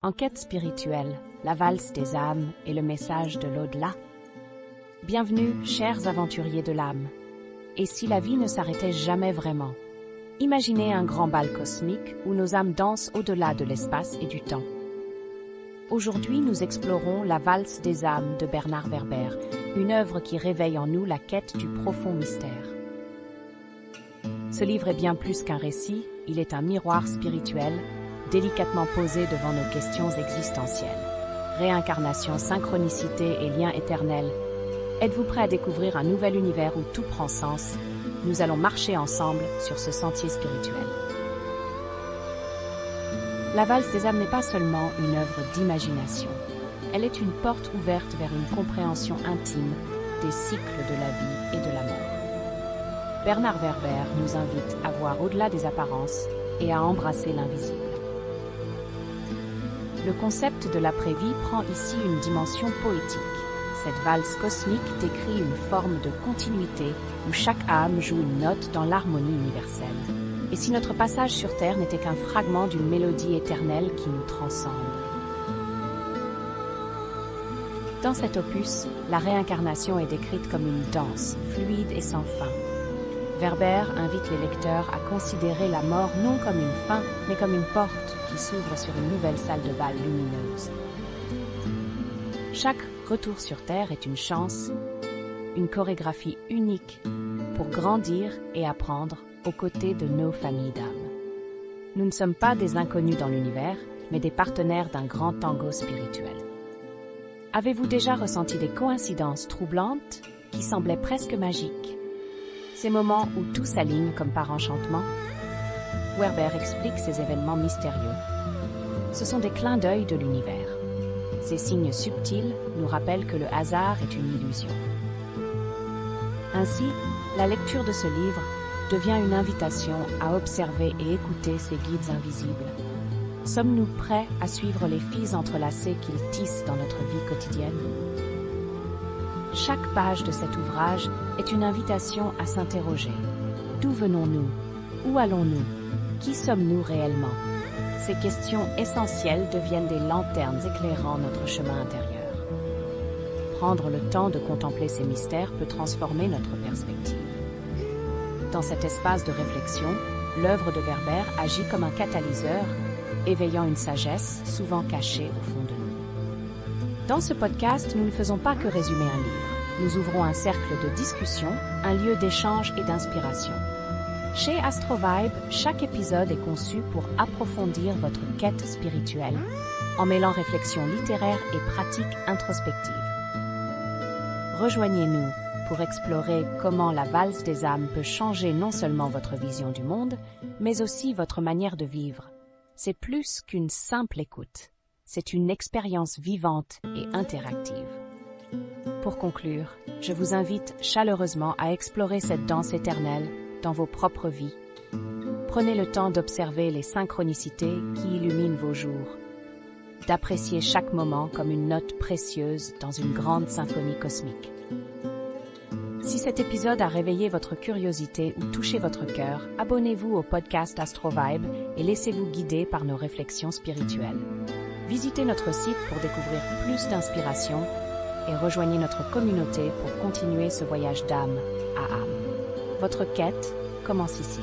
Enquête spirituelle, la valse des âmes et le message de l'au-delà. Bienvenue, chers aventuriers de l'âme. Et si la vie ne s'arrêtait jamais vraiment? Imaginez un grand bal cosmique où nos âmes dansent au-delà de l'espace et du temps. Aujourd'hui, nous explorons La valse des âmes de Bernard Werber, une œuvre qui réveille en nous la quête du profond mystère. Ce livre est bien plus qu'un récit, il est un miroir spirituel, délicatement posé devant nos questions existentielles. Réincarnation, synchronicité et lien éternel. Êtes-vous prêt à découvrir un nouvel univers où tout prend sens? Nous allons marcher ensemble sur ce sentier spirituel. La valse des âmes n'est pas seulement une œuvre d'imagination. Elle est une porte ouverte vers une compréhension intime des cycles de la vie et de la mort. Bernard Werber nous invite à voir au-delà des apparences et à embrasser l'invisible. Le concept de l'après-vie prend ici une dimension poétique. Cette valse cosmique décrit une forme de continuité où chaque âme joue une note dans l'harmonie universelle. Et si notre passage sur Terre n'était qu'un fragment d'une mélodie éternelle qui nous transcende? Dans cet opus, la réincarnation est décrite comme une danse, fluide et sans fin. Werber invite les lecteurs à considérer la mort non comme une fin, mais comme une porte qui s'ouvre sur une nouvelle salle de bal lumineuse. Chaque retour sur Terre est une chance, une chorégraphie unique pour grandir et apprendre aux côtés de nos familles d'âmes. Nous ne sommes pas des inconnus dans l'univers, mais des partenaires d'un grand tango spirituel. Avez-vous déjà ressenti des coïncidences troublantes qui semblaient presque magiques? Ces moments où tout s'aligne comme par enchantement? Werber explique ces événements mystérieux. Ce sont des clins d'œil de l'univers. Ces signes subtils nous rappellent que le hasard est une illusion. Ainsi, la lecture de ce livre devient une invitation à observer et écouter ces guides invisibles. Sommes-nous prêts à suivre les fils entrelacés qu'ils tissent dans notre vie quotidienne? Chaque page de cet ouvrage est une invitation à s'interroger. D'où venons-nous? Où allons-nous? Qui sommes-nous réellement? Ces questions essentielles deviennent des lanternes éclairant notre chemin intérieur. Prendre le temps de contempler ces mystères peut transformer notre perspective. Dans cet espace de réflexion, l'œuvre de Werber agit comme un catalyseur, éveillant une sagesse souvent cachée au fond de nous. Dans ce podcast, nous ne faisons pas que résumer un livre. Nous ouvrons un cercle de discussion, un lieu d'échange et d'inspiration. Chez AstroVibe, chaque épisode est conçu pour approfondir votre quête spirituelle, en mêlant réflexion littéraire et pratique introspective. Rejoignez-nous pour explorer comment la valse des âmes peut changer non seulement votre vision du monde, mais aussi votre manière de vivre. C'est plus qu'une simple écoute. C'est une expérience vivante et interactive. Pour conclure, je vous invite chaleureusement à explorer cette danse éternelle dans vos propres vies. Prenez le temps d'observer les synchronicités qui illuminent vos jours, d'apprécier chaque moment comme une note précieuse dans une grande symphonie cosmique. Si cet épisode a réveillé votre curiosité ou touché votre cœur, abonnez-vous au podcast AstroVibe et laissez-vous guider par nos réflexions spirituelles. Visitez notre site pour découvrir plus d'inspiration et rejoignez notre communauté pour continuer ce voyage d'âme à âme. Votre quête commence ici.